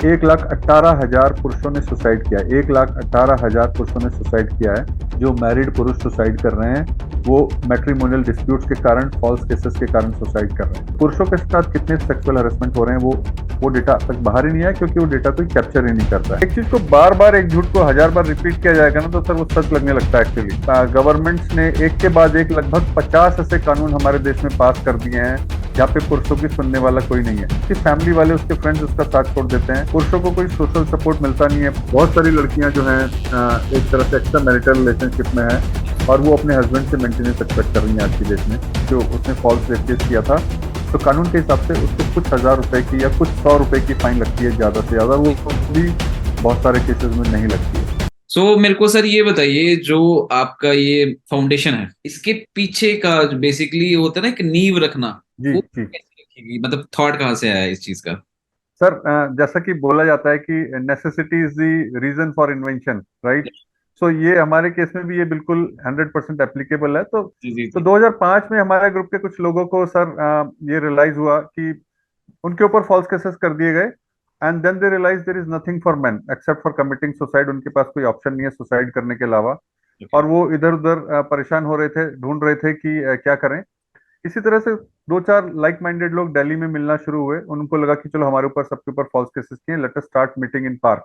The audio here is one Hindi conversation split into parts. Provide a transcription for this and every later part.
1,18,000 पुरुषों ने सुसाइड किया है। 1,18,000 पुरुषों ने सुसाइड किया है। जो मैरिड पुरुष सुसाइड कर रहे हैं वो मैट्रिमोनियल डिस्प्यूट्स के कारण, फॉल्स केसेस के कारण सुसाइड कर रहे हैं। पुरुषों के साथ कितने सेक्सुअल हरेसमेंट हो रहे हैं वो डेटा अब तक बाहर ही नहीं आया, क्योंकि वो डेटा कोई कैप्चर ही नहीं करता है। एक चीज को बार बार, एक झूठ को 1,000 बार रिपीट किया जाएगा ना, तो सर वो सच लगने लगता है। एक्चुअली गवर्नमेंट्स ने एक के बाद एक लगभग 50 ऐसे कानून हमारे देश में पास कर दिए हैं जहाँ पे पुरुषों की सुनने वाला कोई नहीं है। उसकी फैमिली वाले, उसके फ्रेंड्स उसका साथ छोड़ देते हैं। पुरुषों को कोई सोशल सपोर्ट मिलता नहीं है। बहुत सारी लड़कियां जो हैं एक तरह से एक्स्ट्रा मैरिटल रिलेशनशिप में है और वो अपने हस्बैंड से मेंटेनेंस एक्सपेक्ट कर रही हैं आज की डेट में। जो उसने फॉल्स रेप केस किया था, तो कानून के हिसाब से उसको कुछ 1,000 रुपए की या कुछ 100 रुपए की फाइन लगती है ज्यादा से ज्यादा। वो भी बहुत सारे केसेस में नहीं लगती है। मेरे को सर ये बताइए, जो आपका ये फाउंडेशन है, इसके पीछे का बेसिकली होता है ना, एक नींव रखना, जी वो जी। कैसे रखेगी? मतलब थॉट कहाँ से आया इस चीज का? सर जैसा कि बोला जाता है कि necessity is the reason for invention, right. So ये हमारे केस में भी ये बिल्कुल 100% एप्लीकेबल है। जी जी तो जी। 2005 में हमारे ग्रुप के कुछ लोगों को सर ये रियलाइज हुआ कि उनके ऊपर फॉल्स केसेस कर दिए गए। And then they realise there is nothing for man except for committing suicide. उनके पास कोई ऑप्शन नहीं है सुसाइड करने के अलावा। ओके। और वो इधर उधर परेशान हो रहे थे, ढूंढ रहे थे कि क्या करें। इसी तरह से दो चार लाइक माइंडेड लोग दिल्ली में मिलना शुरू हुए। उनको लगा कि चलो हमारे ऊपर, सबके ऊपर फॉल्स केसेस किए, let us start meeting in park.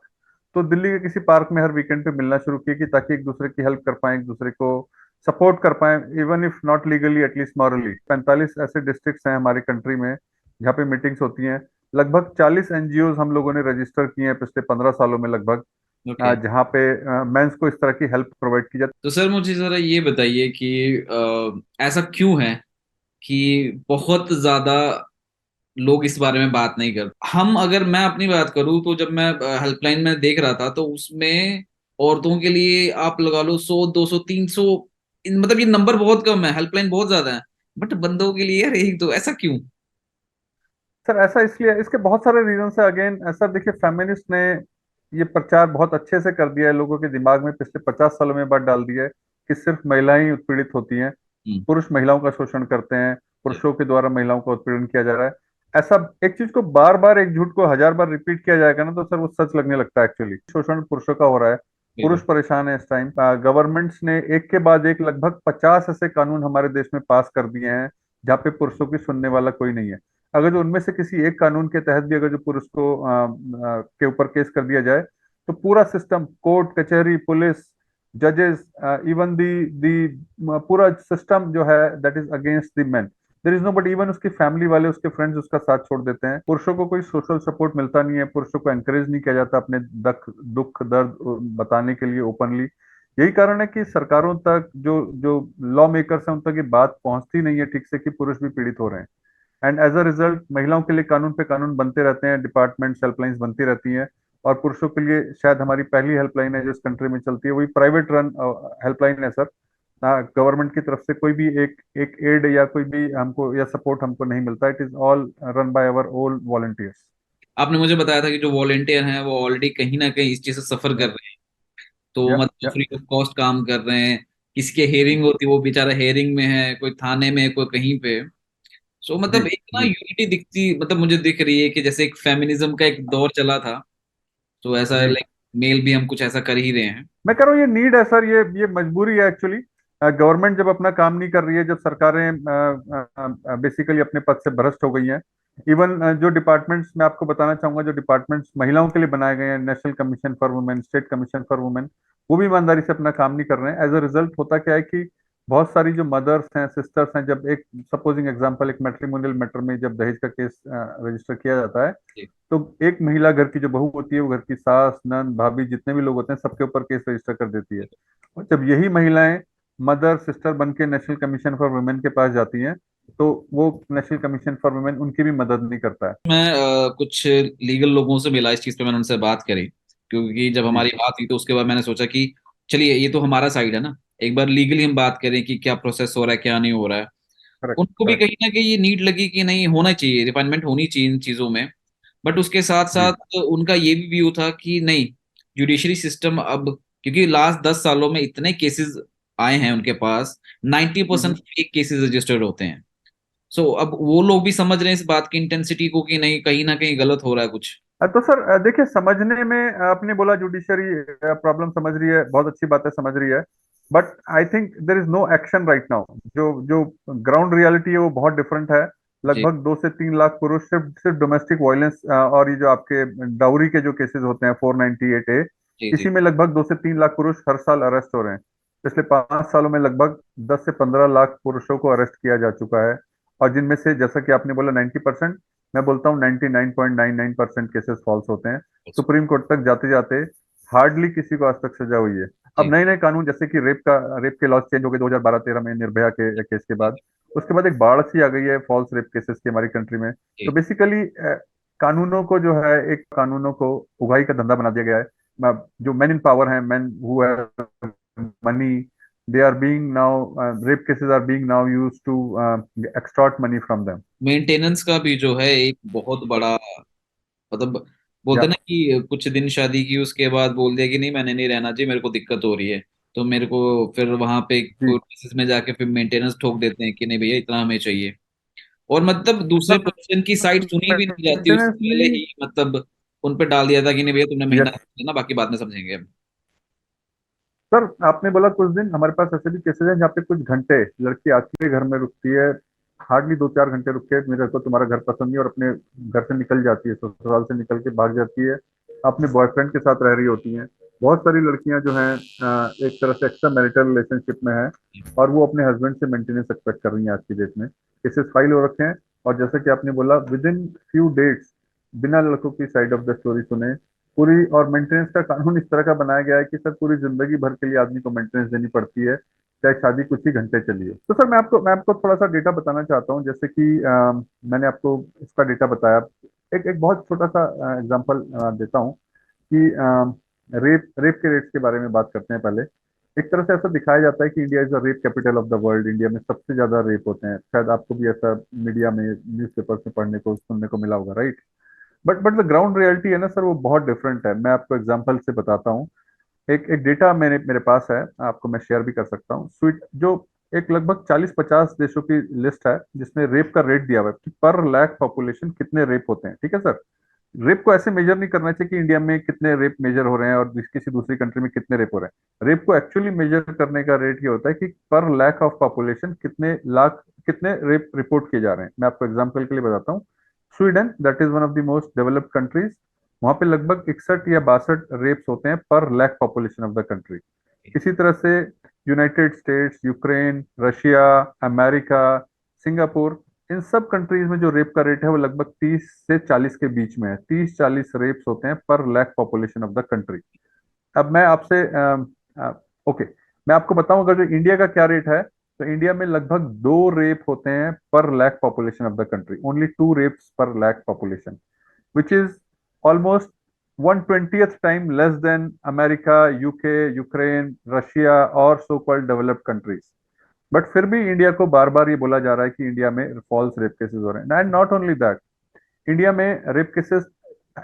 तो दिल्ली के किसी पार्क में हर वीकेंड पे मिलना शुरू किए कि ताकि एक दूसरे की हेल्प कर पाए, एक दूसरे को सपोर्ट कर पाए, even if not legally at least morally. 45 ऐसे डिस्ट्रिक्ट्स हैं हमारी कंट्री में जहाँ पे मीटिंग्स होती हैं। लगभग 40 एनजीओ हम लोगों ने रजिस्टर किए हैं पिछले 15 सालों में लगभग, ओके। जहाँ पे मेंस को इस तरह की हेल्प प्रोवाइड की जाती तो सर मुझे जरा ये बताइए कि ऐसा क्यों है कि बहुत ज्यादा लोग इस बारे में बात नहीं करते? हम, अगर मैं अपनी बात करूं, तो जब मैं हेल्पलाइन में देख रहा था, तो उसमें औरतों के लिए आप लगा लो 100, 200, 300, मतलब ये नंबर बहुत कम है, हेल्पलाइन बहुत ज्यादा है, बट बंदों के लिए यार एक दो, ऐसा क्यों? सर। ऐसा इसलिए, इसके बहुत सारे रीजन है। अगेन ऐसा देखिए, फेमिनिस्ट ने ये प्रचार बहुत अच्छे से कर दिया है, लोगों के दिमाग में पिछले 50 सालों में बात डाल दी है कि सिर्फ महिलाएं ही उत्पीड़ित होती हैं। हम्म। पुरुष महिलाओं का शोषण करते हैं, पुरुषों के द्वारा महिलाओं का उत्पीड़न किया जा रहा है। ऐसा एक चीज को बार बार, एक झूठ को 1,000 बार रिपीट किया जाएगा ना, तो सर वो सच लगने लगता है। एक्चुअली शोषण पुरुषों का हो रहा है। पुरुष बिल्कुल। परेशान है इस टाइम। गवर्नमेंट्स ने एक के बाद एक लगभग 50 ऐसे कानून हमारे देश में पास कर दिए हैं जहाँ पे पुरुषों की सुनने वाला कोई नहीं है। अगर जो उनमें से किसी एक कानून के तहत भी अगर जो पुरुष को के ऊपर केस कर दिया जाए, तो पूरा सिस्टम, कोर्ट कचहरी, पुलिस, जजेस, इवन दी पूरा सिस्टम जो है that is against the man. There is no but, even उसकी फैमिली वाले, उसके फ्रेंड्स उसका साथ छोड़ देते हैं। पुरुषों को कोई सोशल सपोर्ट मिलता नहीं है। पुरुषों को एनकरेज नहीं किया जाता अपने दुख दर्द बताने के लिए ओपनली। यही कारण है कि सरकारों तक, जो जो लॉ मेकर्स हैं, उन तक ये बात पहुंचती नहीं है ठीक से कि पुरुष भी पीड़ित हो रहे हैं। एंड एज अ रिजल्ट महिलाओं के लिए कानून पे कानून बनते रहते हैं, डिपार्टमेंट्स, हेल्पलाइंस बनती रहती हैं। और पुरुषों के लिए शायद हमारी पहली हेल्पलाइन है जो इस कंट्री में चलती है, वही प्राइवेट रन हेल्पलाइन है सर। गवर्नमेंट की तरफ से कोई भी एक एक एड या कोई भी हमको या सपोर्ट हमको नहीं मिलता। It is all run by our own volunteers. आपने मुझे बताया था कि जो वॉलेंटियर हैं वो ऑलरेडी कहीं ना कहीं इस चीज से सफर कर या रहे हैं, तो या मतलब या फ्री ऑफ कॉस्ट काम कर रहे हैं। किसके हेयरिंग होती है, वो बेचारा हेयरिंग में है, कोई थाने में है, कोई कहीं पे। जी मतलब एक ना जी यूनिटी दिखती, मतलब मुझे दिख रही है कि जैसे एक फेमिनिज्म का एक दौर चला था, तो ऐसा जी। लाइक मेल भी हम कुछ ऐसा कर ही रहे हैं। मैं कह रहा हूँ ये नीड है सर, ये मजबूरी है एक्चुअली। गवर्नमेंट जब अपना काम नहीं कर रही है, जब सरकारें बेसिकली अपने पद से भ्रष्ट हो गई हैं। इवन जो डिपार्टमेंट्स, मैं आपको बताना चाहूंगा, जो डिपार्टमेंट्स महिलाओं के लिए बनाए गए हैं, national commission for women, state commission for women, वो भी ईमानदारी से अपना काम नहीं कर रहे हैं। एज अ रिजल्ट होता क्या है कि बहुत सारी जो मदर्स हैं, सिस्टर्स हैं, जब एक सपोजिंग एग्जांपल, एक मैट्रिमोनियल मैटर में जब दहेज का केस रजिस्टर किया जाता है, जी। तो एक महिला, घर की जो बहू होती है, वो घर की सास, नंद, भाभी, जितने भी लोग होते हैं, सबके ऊपर केस रजिस्टर कर देती है। और जब यही महिलाएं मदर, सिस्टर बन के नेशनल कमीशन फॉर वुमेन के पास जाती हैं, तो वो नेशनल कमीशन फॉर वुमेन उनकी भी मदद नहीं करता है। मैं कुछ लीगल लोगों से मिला इस चीज पे, मैंने उनसे बात करी, क्योंकि जब जी। हमारी बात हुई तो उसके बाद मैंने सोचा कि चलिए ये तो हमारा साइड है ना, एक बार लीगली हम बात करें कि क्या प्रोसेस हो रहा है, क्या नहीं हो रहा है। करेक्ट उनको भी करेक्ट। कहीं ना कहीं ये नीड लगी कि नहीं, होना चाहिए, रिफाइनमेंट होनी चाहिए इन चीजों में। बट उसके साथ जी। साथ उनका ये भी व्यू था कि नहीं, जुडिशरी सिस्टम अब, क्योंकि लास्ट 10 सालों में इतने केसेस आए हैं उनके पास, 90% हम्म। फेक केसेस रजिस्टर्ड होते हैं। अब वो लोग भी समझ रहे हैं इस बात की इंटेंसिटी को कि नहीं, कहीं ना कहीं गलत हो रहा है कुछ। तो सर देखिए, समझने में आपने बोला जुडिशरी प्रॉब्लम समझ रही है, बहुत अच्छी बात है, समझ रही है। But I think there is no action right now. जो जो ग्राउंड रियलिटी है वो बहुत डिफरेंट है। जी लगभग 2 से 3 लाख पुरुष सिर्फ सिर्फ डोमेस्टिक वायलेंस और ये जो आपके डाउरी के जो केसेस होते हैं 498A, जी जी। इसी में लगभग 2 से 3 लाख पुरुष हर साल अरेस्ट हो रहे हैं। पिछले 5 सालों में लगभग 10 से 15 लाख पुरुषों को अरेस्ट किया जा चुका है। और जिनमें से जैसा कि आपने बोला 90%, मैं बोलता हूँ 99.99% केसेस फॉल्स होते हैं। अच्छा। सुप्रीम कोर्ट तक जाते जाते हार्डली किसी को आज तक सजा हुई है। जी अब नए नए कानून जैसे कि रेप के लॉज चेंज हो गए 2012-13 में निर्भया के केस के जी बाद। उसके बाद एक बाढ़ सी आ गई है फॉल्स रेप केसेस की हमारी कंट्री में। तो जी। बेसिकली कानूनों को जो है, एक कानूनों को उगाही का धंधा बना दिया गया है। जो मैन इन पावर हैं, man who money, they are being now, rape cases are being now used to extort money from them. Maintenance का भी जो है एक बहुत बड़ा, मतलब बोलते या ना कि कुछ दिन शादी की उसके बाद बोल दिया कि नहीं मैंने नहीं रहना चाहिए, मेरे को दिक्कत हो रही है, तो मेरे को फिर वहां पे जी कोर्ट केसेस में जाके फिर मेंटेनेंस ठोक देते हैं कि नहीं भैया इतना हमें चाहिए। और मतलब दूसरे सर, पर्सन की साइड सुनी भी नहीं जाती, उससे मेंटेनेंस पहले नहीं। ही मतलब उन पे डाल दिया था कि नहीं भैया तुमने महीना यस देना, बाकी बाद में समझेंगे हम। सर, आपने बोला कुछ दिन, हमारे पास ऐसे भी केसेस हैं जहाँ पे कुछ घंटे लड़की आके घर में रुकती है। हार्डली 2-4 घंटे रुक के मेरे को तुम्हारा घर पसंद नहीं, और अपने घर से निकल जाती है, ससुराल से निकल के भाग जाती है। अपने बॉयफ्रेंड के साथ रह रही होती हैं। बहुत सारी लड़कियां जो हैं एक तरह से एक्स्ट्रा मैरिटल रिलेशनशिप में हैं, और वो अपने हस्बैंड से मेंटेनेंस एक्सपेक्ट कर रही हैं आज की डेट में। केसेस फाइल हो रखे हैं। और जैसा कि आपने बोला, विद इन फ्यू डेट्स, बिना लड़कों की साइड ऑफ द स्टोरी सुने पूरी, और मेंटेनेंस का कानून इस तरह का बनाया गया है कि सर पूरी जिंदगी भर के लिए आदमी को मेंटेनेंस देनी पड़ती है, चाहे शादी कुछ ही घंटे चली है। तो सर मैं आपको थोड़ा सा डेटा बताना चाहता हूँ। जैसे कि मैंने आपको इसका डेटा बताया। एक एक बहुत छोटा सा एग्जांपल देता हूँ कि रेप रेप के रेट्स के बारे में बात करते हैं पहले। एक तरह से ऐसा दिखाया जाता है कि India is the rape capital of the world. India में सबसे ज्यादा रेप होते हैं, शायद आपको भी ऐसा मीडिया में न्यूज़पेपर्स में पढ़ने को सुनने को मिला होगा, right? But the ground reality है ना सर, वो बहुत डिफरेंट है। मैं आपको एग्जांपल से बताता हूँ। एक एक डेटा मेरे मेरे पास है, आपको मैं शेयर भी कर सकता हूँ। स्वीट जो एक लगभग 40-50 देशों की लिस्ट है जिसमें रेप का रेट दिया हुआ है कि पर लाख पॉपुलेशन कितने रेप होते हैं, ठीक है सर? रेप को ऐसे मेजर नहीं करना चाहिए कि इंडिया में कितने रेप मेजर हो रहे हैं और किसी दूसरी कंट्री में कितने रेप हो रहे हैं। रेप को एक्चुअली मेजर करने का रेट ये होता है कि पर लाख ऑफ पॉपुलेशन कितने रेप रिपोर्ट किए जा रहे हैं। मैं आपको एग्जांपल के लिए बताता हूँ। Sweden, that is one of the most developed countries, वहां पे लगभग 61 या 62 रेप्स होते हैं पर lakh population of the country. इसी तरह से United States, Ukraine, Russia, America, Singapore, इन सब कंट्रीज में जो रेप का रेट है वो लगभग 30 से 40 के बीच में है। 30-40 रेप्स होते हैं पर lakh population of the country. अब मैं आपसे ओके, मैं आपको बताऊं अगर जो इंडिया का क्या रेट है। तो इंडिया में लगभग 2 रेप होते हैं पर lakh population of the country, only 2 rapes पर lakh population, which is almost 1/20th time less than America, UK, Ukraine, Russia और so called developed countries। But फिर भी इंडिया को बार बार ये बोला जा रहा है कि इंडिया में फॉल्स रेप केसेस हो रहे हैं। And not only that, India में रेप केसेस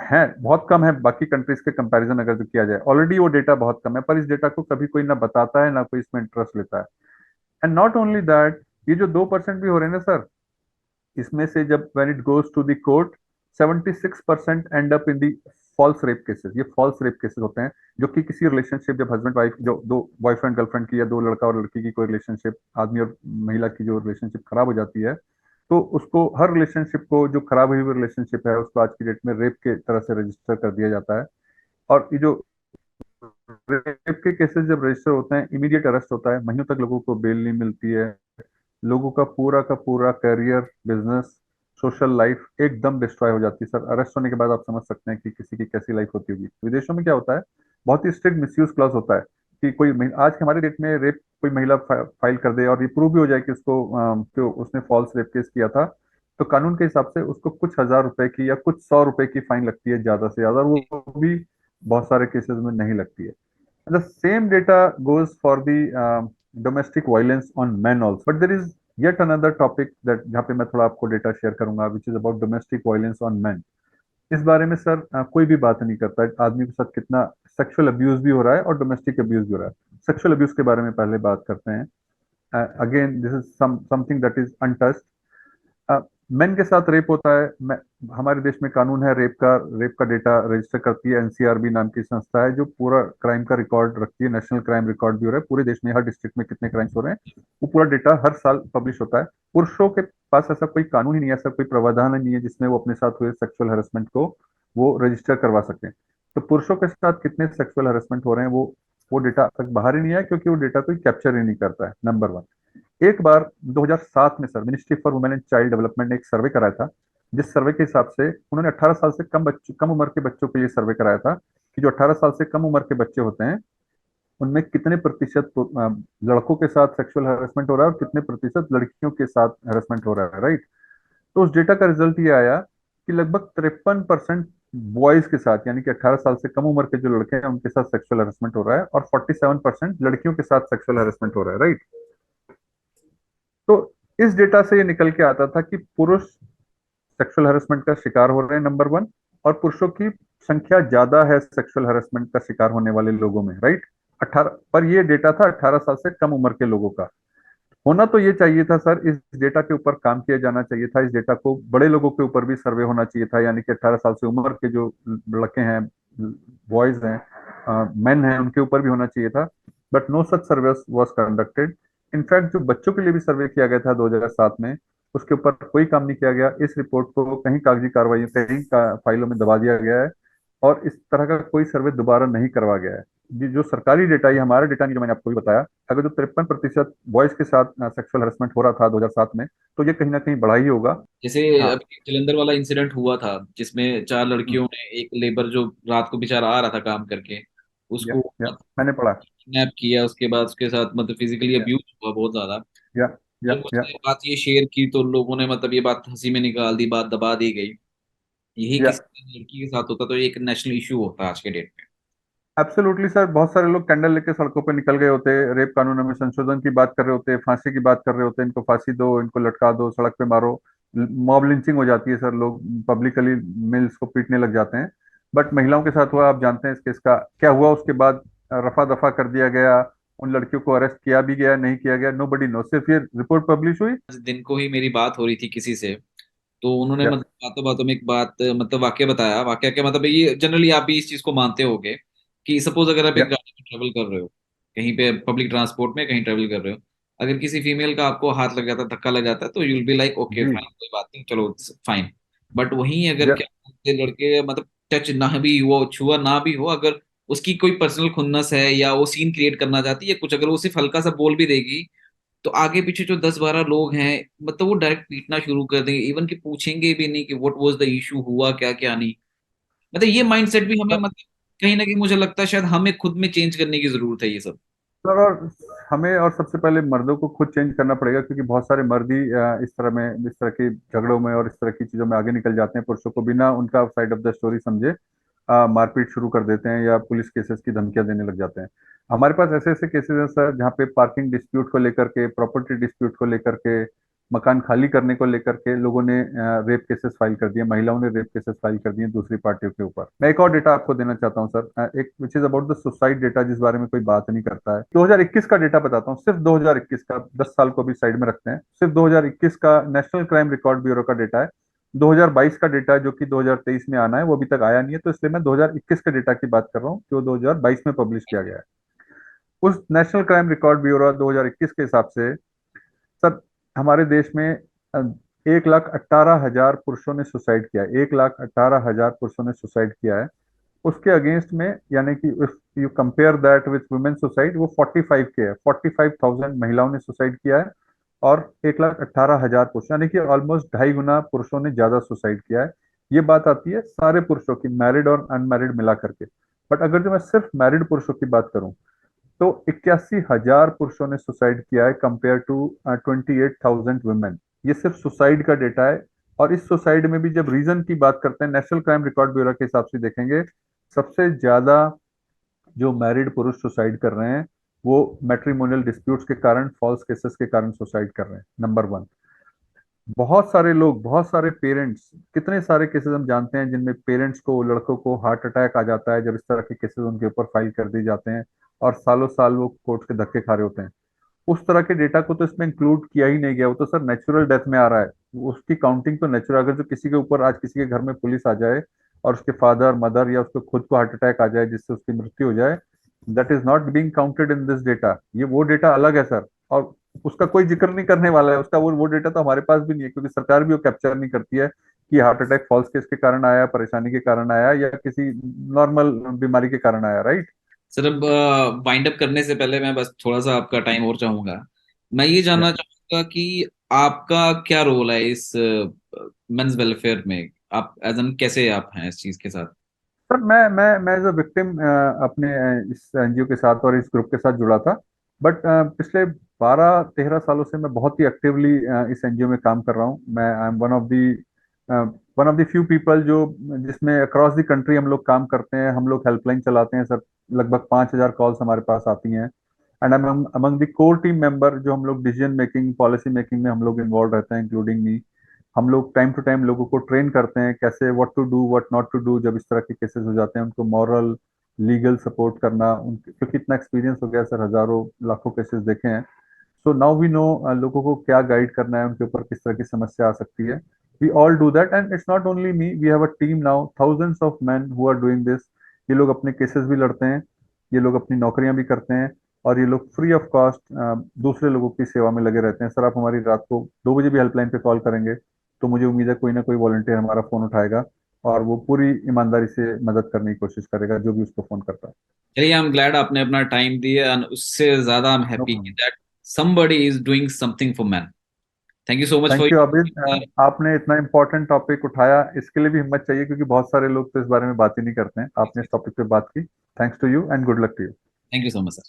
हैं बहुत कम है बाकी कंट्रीज के कंपैरिजन अगर जो किया जाए। ऑलरेडी वो डेटा बहुत कम है, पर इस डेटा को कभी कोई ना बताता है ना कोई इसमें इंटरेस्ट लेता है। एंड नॉट ओनली दैट, ये जो 2% भी हो रहे हैं ना सर, इसमें से जब when it goes to the court, 76% end up in the false rape cases. ये फॉल्स रेप केसेस होते हैं जो कि किसी रिलेशनशिप, जब हस्बैंड वाइफ, जो दो बॉयफ्रेंड गर्लफ्रेंड की या दो लड़का और लड़की की कोई रिलेशनशिप, आदमी और महिला की जो रिलेशनशिप खराब हो जाती है, तो उसको हर रिलेशनशिप को, जो खराब हुई हुई रिलेशनशिप है उसको आज की डेट में रेप के तरह से रजिस्टर कर दिया जाता है। और ये जो रेप के केसेस जब रजिस्टर होते हैं, इमीडिएट अरेस्ट होता है, महीनों तक लोगों को बेल नहीं मिलती है। लोगों का पूरा करियर, बिजनेस, सोशल लाइफ एकदम डिस्ट्रॉय हो जाती है सर। अरेस्ट होने के बाद आप समझ सकते हैं कि किसी की कैसी लाइफ होती होगी। विदेशों में क्या होता है, बहुत ही स्ट्रिक्ट मिसयूज क्लॉज होता है कि आज के हमारे डेट में रेप कोई महिला फाइल कर दे और ये प्रूव भी हो जाए कि कि उसने फॉल्स रेप केस किया था, तो कानून के हिसाब से उसको कुछ हजार रुपए की या कुछ 100 रुपए की फाइन लगती है ज्यादा से ज्यादा, और वो भी बहुत सारे केसेस में नहीं लगती है। The same data goes for the domestic violence on men also. But there is yet another topic that जहाँ पे मैं थोड़ा आपको डेटा शेयर करूंगा, which is about domestic violence on men। इस बारे में सर कोई भी बात नहीं करता है, आदमी के साथ कितना सेक्सुअल अब्यूज भी हो रहा है और डोमेस्टिक अब्यूज भी हो रहा है। सेक्सुअल अब्यूज के बारे में पहले बात करते हैं। Again this is something that is untouched. Main के साथ रेप होता है। हमारे देश में कानून है रेप का डेटा रजिस्टर करती है एनसीआरबी नाम की संस्था है, जो पूरा क्राइम का रिकॉर्ड रखती है। नेशनल क्राइम रिकॉर्ड ब्यूरो है, पूरे देश में हर डिस्ट्रिक्ट में कितने क्राइम्स हो रहे हैं वो पूरा डेटा हर साल पब्लिश होता है। पुरुषों के पास ऐसा कोई कानून ही नहीं है, ऐसा कोई प्रावधान नहीं है जिसमें वो अपने साथ हुए सेक्सुअल हरेसमेंट को वो रजिस्टर करवा सकें। तो पुरुषों के साथ कितने सेक्सुअल हरेसमेंट हो रहे हैं वो डेटा तक बाहर ही नहीं आया, क्योंकि वो डेटा कोई कैप्चर ही नहीं करता है, नंबर वन। एक बार 2007 में sir ministry for women and child development ने एक सर्वे कराया था, जिस सर्वे के हिसाब से उन्होंने 18 साल से कम उम्र के बच्चों के लिए सर्वे कराया था कि जो 18 साल से कम उम्र के बच्चे होते हैं उनमें कितने प्रतिशत लड़कों के साथ सेक्सुअल हैरेसमेंट हो रहा है और कितने प्रतिशत लड़कियों के साथ हैरेसमेंट हो रहा है, राइट। तो उस डेटा का रिजल्ट ये आया कि लगभग 53% बॉयज के साथ, यानी कि 18 साल से कम उम्र के जो लड़के हैं उनके साथ सेक्सुअल हैरेसमेंट हो रहा है, और 47% लड़कियों के साथ सेक्सुअल हैरेसमेंट हो रहा है, राइट। तो इस डेटा से ये निकल के आता था कि पुरुष सेक्सुअल हरेसमेंट का शिकार हो रहे हैं, नंबर वन, और पुरुषों की संख्या ज्यादा है सेक्सुअल हरेसमेंट का शिकार होने वाले लोगों में, राइट। 18 पर ये डेटा था 18 साल से कम उम्र के लोगों का। होना तो ये चाहिए था सर, इस डेटा के ऊपर काम किया जाना चाहिए था, इस डेटा को बड़े लोगों के ऊपर भी सर्वे होना चाहिए था, यानी कि 18 साल से उम्र के जो लड़के हैं, बॉयज हैं, मेन हैं, उनके ऊपर भी होना चाहिए था। But no such survey was conducted. In fact जो बच्चों के लिए भी सर्वे किया गया था 2007 में, उसके ऊपर कोई काम नहीं किया गया। इस रिपोर्ट को कहीं कागजी कार्रवाई कहीं फाइलों में दबा दिया गया है, और इस तरह का कोई सर्वे दोबारा नहीं करवा गया है। जो सरकारी डेटा, ये हमारा डेटा नहीं जो मैंने आपको भी बताया, अगर जो 53% बॉयज के साथ सेक्सुअल हरेसमेंट हो रहा था 2007 में, तो ये कहीं ना कहीं बढ़ा ही होगा। जैसे हाँ। अभी जलंधर वाला इंसिडेंट हुआ था, जिसमें चार हम्म, लड़कियों ने एक लेबर जो रात को बेचारा आ रहा था काम करके, उसको या मैंने पढ़ा। किडनैप किया, उसके बाद उसके साथ मतलब फिजिकली या अब्यूज हुआ बहुत ज्यादा। या जब या उसने बात ये शेयर की तो लोगों ने मतलब ये बात हंसी में निकाल दी, बात दबा दी गई। यही या किसी लड़की के साथ होता तो ये एक नेशनल इशू होता आज के डेट में। एब्सोल्युटली सर, बहुत सारे लोग कैंडल लेके सड़कों पे निकल गए होते, रेप कानून में संशोधन की बात कर रहे होते, फांसी की बात कर रहे होते, इनको फांसी दो, इनको लटका दो, सड़क पे मारो। मॉब लिंचिंग हो जाती है सर, लोग पब्लिकली मेल्स को पीटने लग जाते हैं। बट महिलाओं के साथ हुआ, आप जानते हैं इस केस का क्या हुआ उसके बाद। रफा दफा कर दिया गया, उन लड़कियों को अरेस्ट किया भी गया, नहीं किया गया, नो बडी नो, सिर्फ ये रिपोर्ट पब्लिश हुई। आज दिन को ही मेरी बात हो रही थी किसी से, तो उन्होंने या मतलब बातों बातों में एक बात मतलब वाक्य बताया। वाक्य क्या मतलब, ये जनरली आप भी इस चीज को मानते होगे कि सपोज अगर आप या एक गाड़ी में ट्रेवल कर रहे हो, कहीं पे पब्लिक ट्रांसपोर्ट में कहीं ट्रेवल कर रहे हो, अगर किसी फीमेल का आपको हाथ लग जाता है, धक्का लग जाता है, तो यूल बी लाइक ओके जी। फाइन, कोई बात नहीं, चलो फाइन। बट वहीं अगर या क्या बोलते हैं, लड़के मतलब टच ना भी हुआ, छुआ ना भी हो, अगर उसकी कोई पर्सनल खुन्नस है या वो सीन क्रिएट करना चाहती है कुछ, अगर वो सिर्फ हल्का सा बोल भी देगी, तो आगे पीछे जो 10-12 लोग हैं मतलब वो डायरेक्ट पीटना शुरू कर देंगे, इवन कि पूछेंगे भी नहीं कि व्हाट वाज द इशू, हुआ क्या क्या नहीं। मतलब ये माइंडसेट भी हमें मतलब कहीं ना कहीं मुझे लगता है शायद हमें खुद में चेंज करने की जरूरत है ये सब। सर, और हमें और सबसे पहले मर्दों को खुद चेंज करना पड़ेगा, क्योंकि बहुत सारे मर्द ही इस तरह की झगड़ों में और इस तरह की चीजों में आगे निकल जाते हैं, पुरुषों को बिना उनका साइड ऑफ द स्टोरी समझे मारपीट शुरू कर देते हैं या पुलिस केसेस की धमकियां देने लग जाते हैं। हमारे पास ऐसे ऐसे केसेस हैं सर, जहाँ पे पार्किंग डिस्प्यूट को लेकर के, प्रॉपर्टी डिस्प्यूट को लेकर के, मकान खाली करने को लेकर के लोगों ने रेप केसेस फाइल कर दिए, महिलाओं ने रेप केसेस फाइल कर दिए दूसरी पार्टियों के ऊपर। मैं एक और डेटा आपको देना चाहता हूँ सर, एक which is about the suicide data, जिस बारे में कोई बात नहीं करता है। 2021 का डेटा बताता हूँ, सिर्फ 2021 का, 10 साल को भी साइड में रखते हैं, सिर्फ 2021 का नेशनल क्राइम रिकॉर्ड ब्यूरो का डेटा है। 2022 का डेटा जो कि 2023 में आना है वो अभी तक आया नहीं है, तो इसलिए मैं 2021 के डेटा की बात कर रहा हूँ जो 2022 में पब्लिश किया गया है। उस नेशनल क्राइम रिकॉर्ड ब्यूरो 2021 के हिसाब से सर, हमारे देश में 1,18,000 पुरुषों ने सुसाइड किया है, 1,18,000 पुरुषों ने सुसाइड किया है। उसके अगेंस्ट में, यानी कि if you compare that with women suicide, वो 45 के है, 45,000 महिलाओं ने सुसाइड किया है, और 1,18,000 पुरुष, यानी कि ऑलमोस्ट 2.5 गुना पुरुषों ने ज्यादा सुसाइड किया है। ये बात आती है सारे पुरुषों की, मैरिड और अनमैरिड मिला करके। बट अगर जो मैं सिर्फ मैरिड पुरुषों की बात करूं, तो 81,000 पुरुषों ने सुसाइड किया है, कंपेयर टू 28,000 वुमेन। ये सिर्फ सुसाइड का डेटा है। और इस सुसाइड में भी जब रीजन की बात करते हैं, नेशनल क्राइम रिकॉर्ड ब्यूरो के हिसाब से देखेंगे, सबसे ज्यादा जो मैरिड पुरुष सुसाइड कर रहे हैं वो मैट्रिमोनियल डिस्प्यूट्स के कारण, फॉल्स केसेस के कारण सुसाइड कर रहे हैं, नंबर वन। बहुत सारे लोग, बहुत सारे पेरेंट्स, कितने सारे केसेस हम जानते हैं जिनमें पेरेंट्स को, लड़कों को हार्ट अटैक आ जाता है जब इस तरह के केसेस उनके ऊपर फाइल कर दिए जाते हैं, और सालों साल वो कोर्ट के धक्के खा रहे होते हैं। उस तरह के डेटा को तो इसमें इंक्लूड किया ही नहीं गया, वो तो सर नेचुरल डेथ में आ रहा है। उसकी काउंटिंग तो नेचुरल, अगर जो किसी के ऊपर आज किसी के घर में पुलिस आ जाए और उसके फादर मदर या उसको खुद को हार्ट अटैक आ जाए जिससे उसकी मृत्यु हो जाए, that is not being counted in this data. ये वो डेटा अलग है सर, और उसका कोई जिक्र नहीं करने वाला है उसका। वो डेटा तो हमारे पास भी नहीं है, क्योंकि सरकार भी वो कैप्चर नहीं करती है कि हार्ट अटैक फॉल्स केस के कारण आया, परेशानी के कारण आया, या किसी नॉर्मल बीमारी के कारण आया, राइट। सर अब वाइंड अप करने से पहले मैं बस थोड़ा सा आपका टाइम और चाहूंगा। मैं ये जानना चाहूंगा कि आपका क्या रोल है इस मेंस वेलफेयर में, आप एज एन कैसे आप हैं इस चीज के साथ। सर मैं एज अ विक्टिम अपने इस एनजीओ के साथ और इस ग्रुप के साथ जुड़ा था। बट पिछले 12-13 सालों से मैं बहुत ही एक्टिवली इस एनजीओ में काम कर रहा हूँ। मैं I am one of the few people जो, जिसमें अक्रॉस द कंट्री हम लोग काम करते हैं। हम लोग हेल्पलाइन चलाते हैं सर, लगभग 5,000 कॉल्स हमारे पास आती हैं। And among the core team member, जो हम लोग डिसीजन मेकिंग पॉलिसी मेकिंग में हम लोग इन्वॉल्व रहते हैं, इंक्लूडिंग मी। हम लोग टाइम टू टाइम लोगों को ट्रेन करते हैं कैसे what to do what not to do, जब इस तरह के केसेस हो जाते हैं उनको मॉरल लीगल सपोर्ट करना, उनके क्योंकि इतना एक्सपीरियंस हो गया सर, हजारों लाखों केसेस देखे हैं। सो नाउ वी नो लोगों को क्या गाइड करना है, उनके ऊपर किस तरह की समस्या आ सकती है। We all do that, and it's not only me, we have a team now, thousands of man who are doing this. ये लोग अपने केसेस भी लड़ते हैं, ये लोग अपनी नौकरियां भी करते हैं, और ये लोग फ्री ऑफ कॉस्ट दूसरे लोगों की सेवा में लगे रहते हैं। सर आप हमारी रात को 2 बजे भी हेल्पलाइन पे कॉल करेंगे तो मुझे उम्मीद है कोई ना कोई वॉलंटियर हमारा फोन उठाएगा, और वो पूरी ईमानदारी से मदद करने की कोशिश करेगा जो भी उसको फोन करता है। चलिए, आई एम ग्लैड आपने अपना टाइम दिया एंड उससे ज्यादा I am no happy problem. That somebody is doing something for men. Thank you so much for thank you Abhid, आपने इतना इंपॉर्टेंट टॉपिक उठाया, इसके लिए भी हिम्मत चाहिए, क्योंकि बहुत सारे लोग तो इस बारे में बात ही नहीं करते हैं। आपने इस टॉपिक पे बात की। Thanks to you and good luck to you. thank you so much sir.